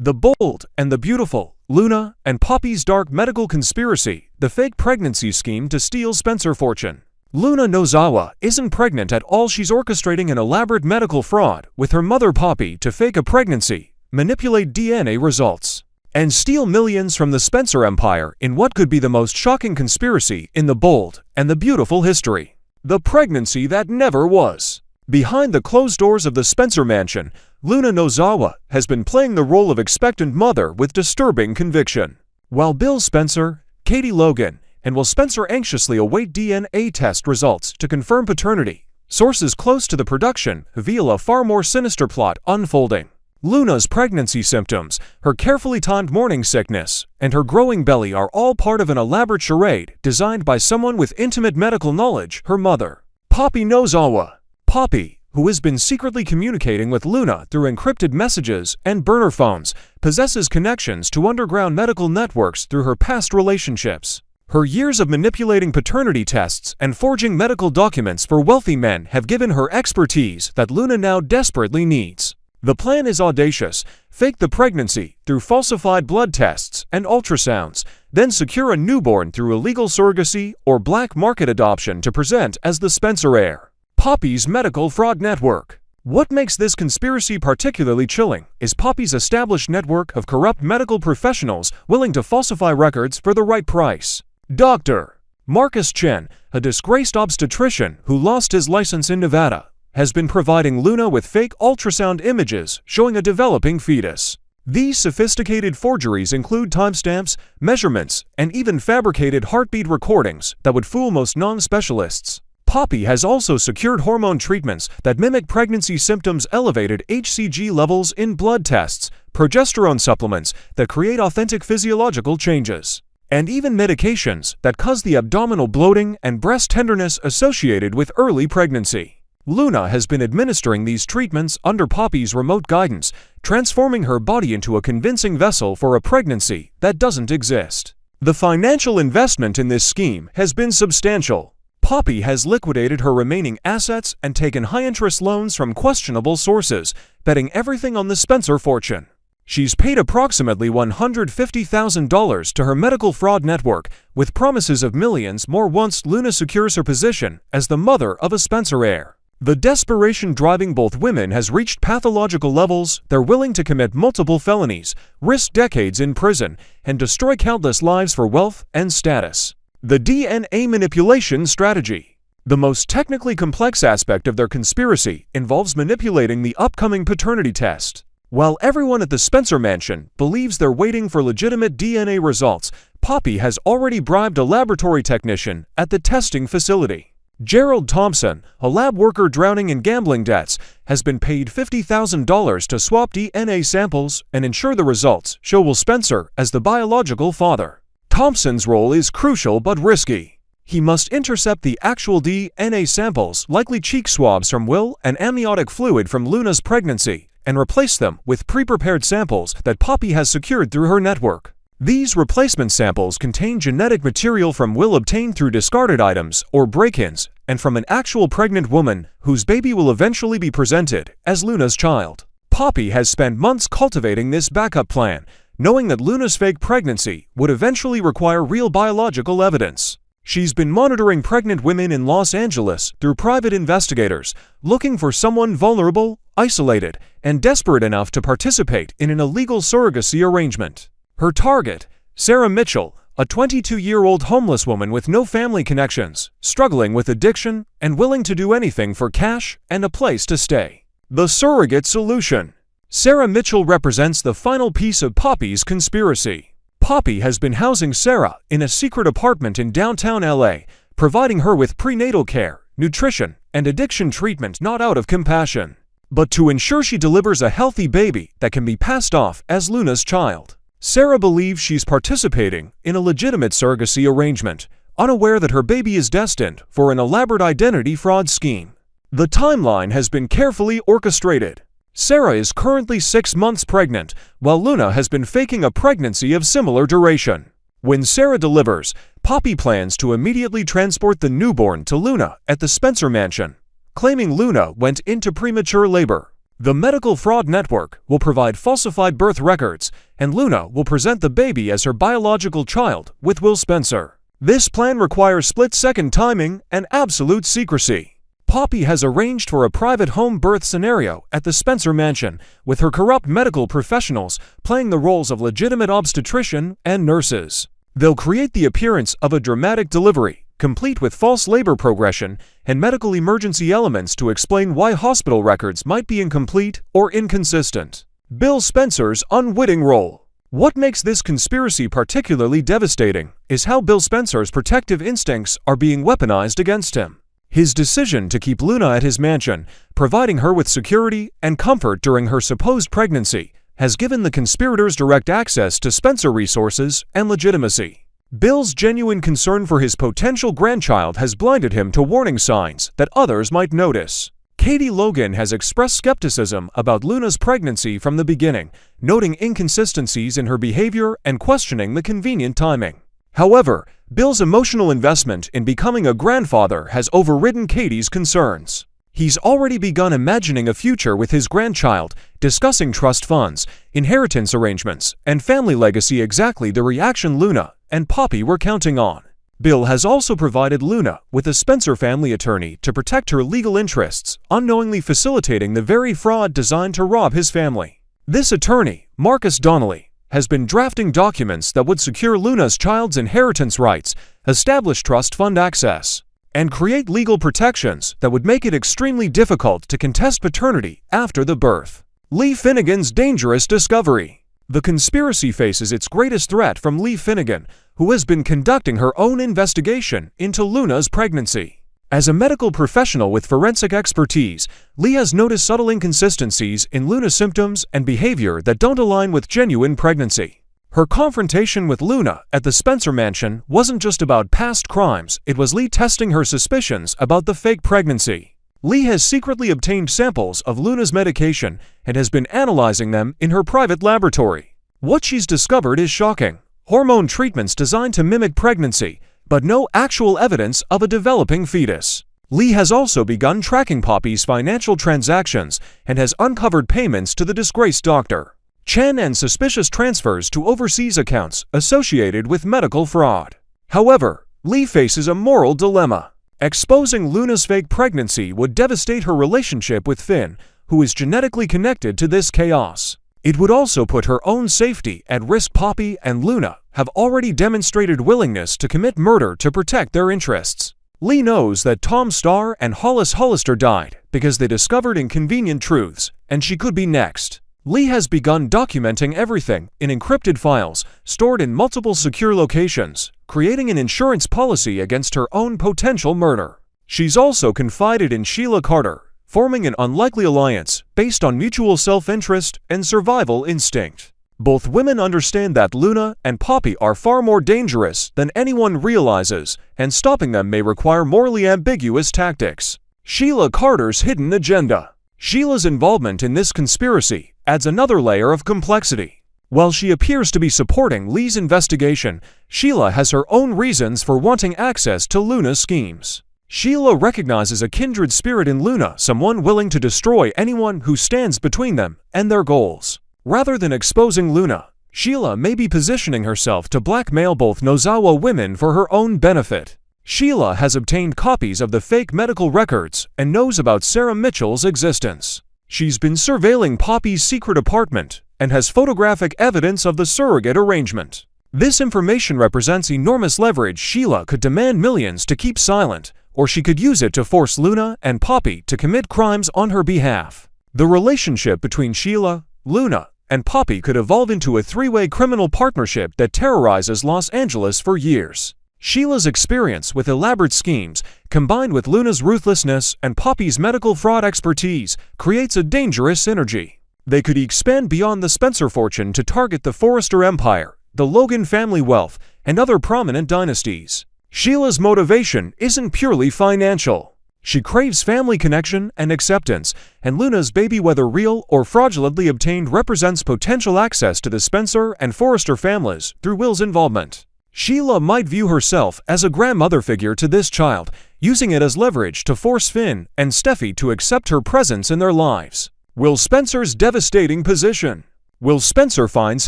The Bold and the Beautiful, Luna and Poppy's Dark Medical Conspiracy, the fake pregnancy scheme to steal Spencer fortune. Luna Nozawa isn't pregnant at all. She's orchestrating an elaborate medical fraud with her mother Poppy to fake a pregnancy, manipulate DNA results, and steal millions from the Spencer empire in what could be the most shocking conspiracy in the Bold and the Beautiful history. The pregnancy that never was. Behind the closed doors of the Spencer mansion, Luna Nozawa has been playing the role of expectant mother with disturbing conviction. While Bill Spencer, Katie Logan, and Will Spencer anxiously await DNA test results to confirm paternity, sources close to the production reveal a far more sinister plot unfolding. Luna's pregnancy symptoms, her carefully timed morning sickness, and her growing belly are all part of an elaborate charade designed by someone with intimate medical knowledge, her mother, Poppy Nozawa. Poppy, who has been secretly communicating with Luna through encrypted messages and burner phones, possesses connections to underground medical networks through her past relationships. Her years of manipulating paternity tests and forging medical documents for wealthy men have given her expertise that Luna now desperately needs. The plan is audacious: fake the pregnancy through falsified blood tests and ultrasounds, then secure a newborn through illegal surrogacy or black market adoption to present as the Spencer heir. Poppy's medical fraud network. What makes this conspiracy particularly chilling is Poppy's established network of corrupt medical professionals willing to falsify records for the right price. Dr. Marcus Chen, a disgraced obstetrician who lost his license in Nevada, has been providing Luna with fake ultrasound images showing a developing fetus. These sophisticated forgeries include timestamps, measurements, and even fabricated heartbeat recordings that would fool most non-specialists. Poppy has also secured hormone treatments that mimic pregnancy symptoms, elevated HCG levels in blood tests, progesterone supplements that create authentic physiological changes, and even medications that cause the abdominal bloating and breast tenderness associated with early pregnancy. Luna has been administering these treatments under Poppy's remote guidance, transforming her body into a convincing vessel for a pregnancy that doesn't exist. The financial investment in this scheme has been substantial. Poppy has liquidated her remaining assets and taken high-interest loans from questionable sources, betting everything on the Spencer fortune. She's paid approximately $150,000 to her medical fraud network, with promises of millions more once Luna secures her position as the mother of a Spencer heir. The desperation driving both women has reached pathological levels. They're willing to commit multiple felonies, risk decades in prison, and destroy countless lives for wealth and status. The DNA manipulation strategy. The most technically complex aspect of their conspiracy involves manipulating the upcoming paternity test. While everyone at the Spencer mansion believes they're waiting for legitimate DNA results, Poppy has already bribed a laboratory technician at the testing facility. Gerald Thompson, a lab worker drowning in gambling debts, has been paid $50,000 to swap DNA samples and ensure the results show Will Spencer as the biological father. Thompson's role is crucial but risky. He must intercept the actual DNA samples, likely cheek swabs from Will and amniotic fluid from Luna's pregnancy, and replace them with pre-prepared samples that Poppy has secured through her network. These replacement samples contain genetic material from Will obtained through discarded items or break-ins, and from an actual pregnant woman whose baby will eventually be presented as Luna's child. Poppy has spent months cultivating this backup plan, knowing that Luna's fake pregnancy would eventually require real biological evidence. She's been monitoring pregnant women in Los Angeles through private investigators, looking for someone vulnerable, isolated, and desperate enough to participate in an illegal surrogacy arrangement. Her target, Sarah Mitchell, a 22-year-old homeless woman with no family connections, struggling with addiction, and willing to do anything for cash and a place to stay. The surrogate solution. Sarah Mitchell represents the final piece of Poppy's conspiracy. Poppy has been housing Sarah in a secret apartment in downtown LA, providing her with prenatal care, nutrition, and addiction treatment not out of compassion, but to ensure she delivers a healthy baby that can be passed off as Luna's child. Sarah believes she's participating in a legitimate surrogacy arrangement, unaware that her baby is destined for an elaborate identity fraud scheme. The timeline has been carefully orchestrated. Sarah is currently 6 months pregnant, while Luna has been faking a pregnancy of similar duration. When Sarah delivers, Poppy plans to immediately transport the newborn to Luna at the Spencer mansion, claiming Luna went into premature labor. The medical fraud network will provide falsified birth records, and Luna will present the baby as her biological child with Will Spencer. This plan requires split-second timing and absolute secrecy. Poppy has arranged for a private home birth scenario at the Spencer mansion, with her corrupt medical professionals playing the roles of legitimate obstetrician and nurses. They'll create the appearance of a dramatic delivery, complete with false labor progression and medical emergency elements to explain why hospital records might be incomplete or inconsistent. Bill Spencer's unwitting role. What makes this conspiracy particularly devastating is how Bill Spencer's protective instincts are being weaponized against him. His decision to keep Luna at his mansion, providing her with security and comfort during her supposed pregnancy, has given the conspirators direct access to Spencer resources and legitimacy. Bill's genuine concern for his potential grandchild has blinded him to warning signs that others might notice. Katie Logan has expressed skepticism about Luna's pregnancy from the beginning, noting inconsistencies in her behavior and questioning the convenient timing. However, Bill's emotional investment in becoming a grandfather has overridden Katie's concerns. He's already begun imagining a future with his grandchild, discussing trust funds, inheritance arrangements, and family legacy, exactly the reaction Luna and Poppy were counting on. Bill has also provided Luna with a Spencer family attorney to protect her legal interests, unknowingly facilitating the very fraud designed to rob his family. This attorney, Marcus Donnelly, has been drafting documents that would secure Luna's child's inheritance rights, establish trust fund access, and create legal protections that would make it extremely difficult to contest paternity after the birth. Lee Finnegan's dangerous discovery. The conspiracy faces its greatest threat from Lee Finnegan, who has been conducting her own investigation into Luna's pregnancy. As a medical professional with forensic expertise, Lee has noticed subtle inconsistencies in Luna's symptoms and behavior that don't align with genuine pregnancy. Her confrontation with Luna at the Spencer mansion wasn't just about past crimes, it was Lee testing her suspicions about the fake pregnancy. Lee has secretly obtained samples of Luna's medication and has been analyzing them in her private laboratory. What she's discovered is shocking. Hormone treatments designed to mimic pregnancy, but no actual evidence of a developing fetus. Lee has also begun tracking Poppy's financial transactions and has uncovered payments to the disgraced doctor Chen and suspicious transfers to overseas accounts associated with medical fraud. However, Lee faces a moral dilemma. Exposing Luna's fake pregnancy would devastate her relationship with Finn, who is genetically connected to this chaos. It would also put her own safety at risk. Poppy and Luna have already demonstrated willingness to commit murder to protect their interests. Lee knows that Tom Starr and Hollis Hollister died because they discovered inconvenient truths, and she could be next. Lee has begun documenting everything in encrypted files stored in multiple secure locations, creating an insurance policy against her own potential murder. She's also confided in Sheila Carter, forming an unlikely alliance based on mutual self-interest and survival instinct. Both women understand that Luna and Poppy are far more dangerous than anyone realizes, and stopping them may require morally ambiguous tactics. Sheila Carter's hidden agenda. Sheila's involvement in this conspiracy adds another layer of complexity. While she appears to be supporting Lee's investigation, Sheila has her own reasons for wanting access to Luna's schemes. Sheila recognizes a kindred spirit in Luna, someone willing to destroy anyone who stands between them and their goals. Rather than exposing Luna, Sheila may be positioning herself to blackmail both Nozawa women for her own benefit. Sheila has obtained copies of the fake medical records and knows about Sarah Mitchell's existence. She's been surveilling Poppy's secret apartment and has photographic evidence of the surrogate arrangement. This information represents enormous leverage. Sheila could demand millions to keep silent, or she could use it to force Luna and Poppy to commit crimes on her behalf. The relationship between Sheila, Luna, and Poppy could evolve into a three-way criminal partnership that terrorizes Los Angeles for years. Sheila's experience with elaborate schemes, combined with Luna's ruthlessness and Poppy's medical fraud expertise, creates a dangerous synergy. They could expand beyond the Spencer fortune to target the Forrester Empire, the Logan family wealth, and other prominent dynasties. Sheila's motivation isn't purely financial. She craves family connection and acceptance, and Luna's baby, whether real or fraudulently obtained, represents potential access to the Spencer and Forrester families through Will's involvement. Sheila might view herself as a grandmother figure to this child, using it as leverage to force Finn and Steffi to accept her presence in their lives. Will Spencer's devastating position. Will Spencer finds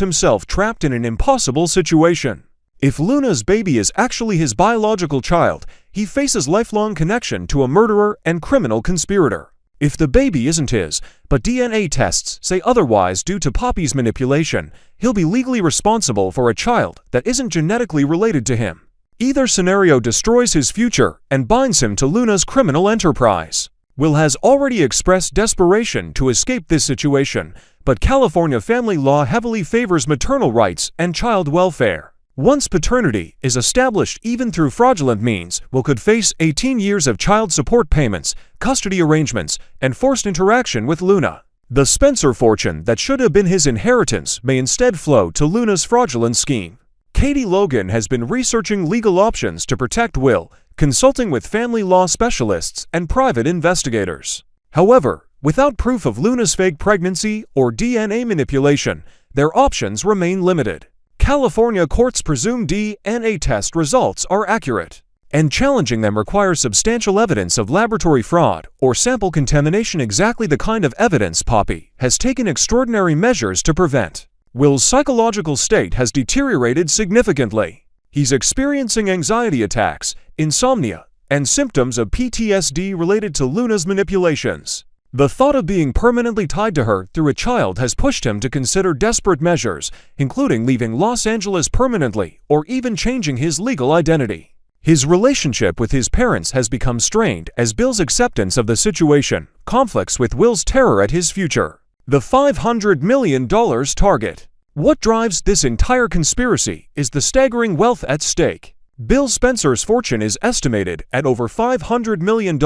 himself trapped in an impossible situation. If Luna's baby is actually his biological child, he faces lifelong connection to a murderer and criminal conspirator. If the baby isn't his, but DNA tests say otherwise due to Poppy's manipulation, he'll be legally responsible for a child that isn't genetically related to him. Either scenario destroys his future and binds him to Luna's criminal enterprise. Will has already expressed desperation to escape this situation, but California family law heavily favors maternal rights and child welfare. Once paternity is established even through fraudulent means, Will could face 18 years of child support payments, custody arrangements, and forced interaction with Luna. The Spencer fortune that should have been his inheritance may instead flow to Luna's fraudulent scheme. Katie Logan has been researching legal options to protect Will, consulting with family law specialists and private investigators. However, without proof of Luna's fake pregnancy or DNA manipulation, their options remain limited. California courts presume DNA test results are accurate, and challenging them requires substantial evidence of laboratory fraud or sample contamination, exactly the kind of evidence Poppy has taken extraordinary measures to prevent. Will's psychological state has deteriorated significantly. He's experiencing anxiety attacks, insomnia, and symptoms of PTSD related to Luna's manipulations. The thought of being permanently tied to her through a child has pushed him to consider desperate measures, including leaving Los Angeles permanently or even changing his legal identity. His relationship with his parents has become strained as Bill's acceptance of the situation conflicts with Will's terror at his future. The $500 million target. What drives this entire conspiracy is the staggering wealth at stake. Bill Spencer's fortune is estimated at over $500 million,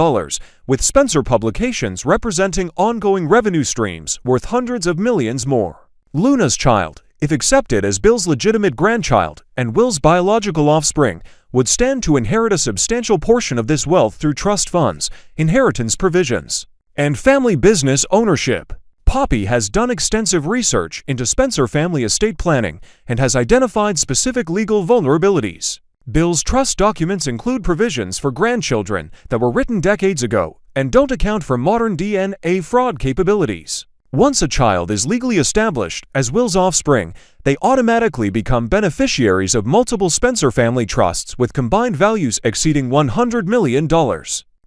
with Spencer Publications representing ongoing revenue streams worth hundreds of millions more. Luna's child, if accepted as Bill's legitimate grandchild and Will's biological offspring, would stand to inherit a substantial portion of this wealth through trust funds, inheritance provisions, and family business ownership. Poppy has done extensive research into Spencer family estate planning and has identified specific legal vulnerabilities. Bill's trust documents include provisions for grandchildren that were written decades ago and don't account for modern DNA fraud capabilities. Once a child is legally established as Will's offspring, they automatically become beneficiaries of multiple Spencer family trusts with combined values exceeding $100 million.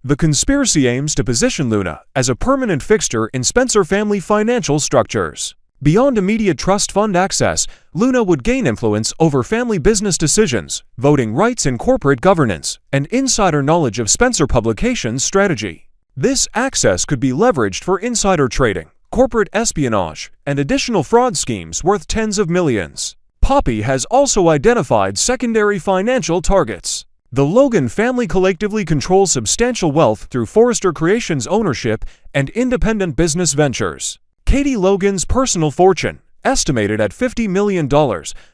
The conspiracy aims to position Luna as a permanent fixture in Spencer family financial structures. Beyond immediate trust fund access, Luna would gain influence over family business decisions, voting rights in corporate governance, and insider knowledge of Spencer Publications' strategy. This access could be leveraged for insider trading, corporate espionage, and additional fraud schemes worth tens of millions. Poppy has also identified secondary financial targets. The Logan family collectively controls substantial wealth through Forrester Creations ownership and independent business ventures. Katie Logan's personal fortune, estimated at $50 million,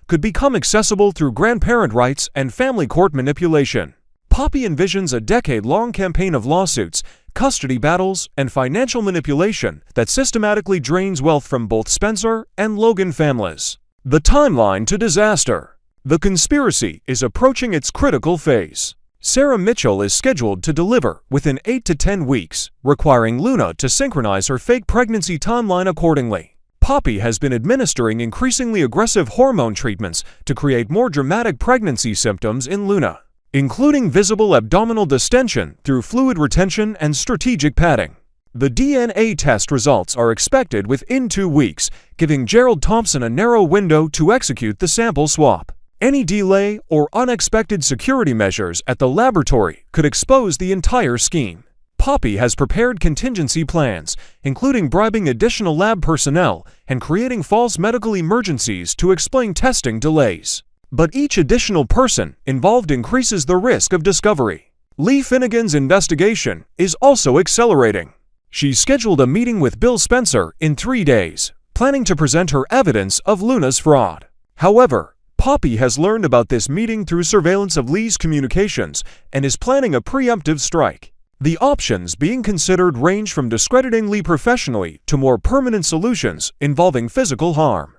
could become accessible through grandparent rights and family court manipulation. Poppy envisions a decade-long campaign of lawsuits, custody battles, and financial manipulation that systematically drains wealth from both Spencer and Logan families. The timeline to disaster. The conspiracy is approaching its critical phase. Sarah Mitchell is scheduled to deliver within 8 to 10 weeks, requiring Luna to synchronize her fake pregnancy timeline accordingly. Poppy has been administering increasingly aggressive hormone treatments to create more dramatic pregnancy symptoms in Luna, including visible abdominal distension through fluid retention and strategic padding. The DNA test results are expected within 2 weeks, giving Gerald Thompson a narrow window to execute the sample swap. Any delay or unexpected security measures at the laboratory could expose the entire scheme. Poppy has prepared contingency plans, including bribing additional lab personnel and creating false medical emergencies to explain testing delays. But each additional person involved increases the risk of discovery. Lee Finnegan's investigation is also accelerating. She's scheduled a meeting with Bill Spencer in 3 days, planning to present her evidence of Luna's fraud. However, Poppy has learned about this meeting through surveillance of Lee's communications and is planning a preemptive strike. The options being considered range from discrediting Lee professionally to more permanent solutions involving physical harm.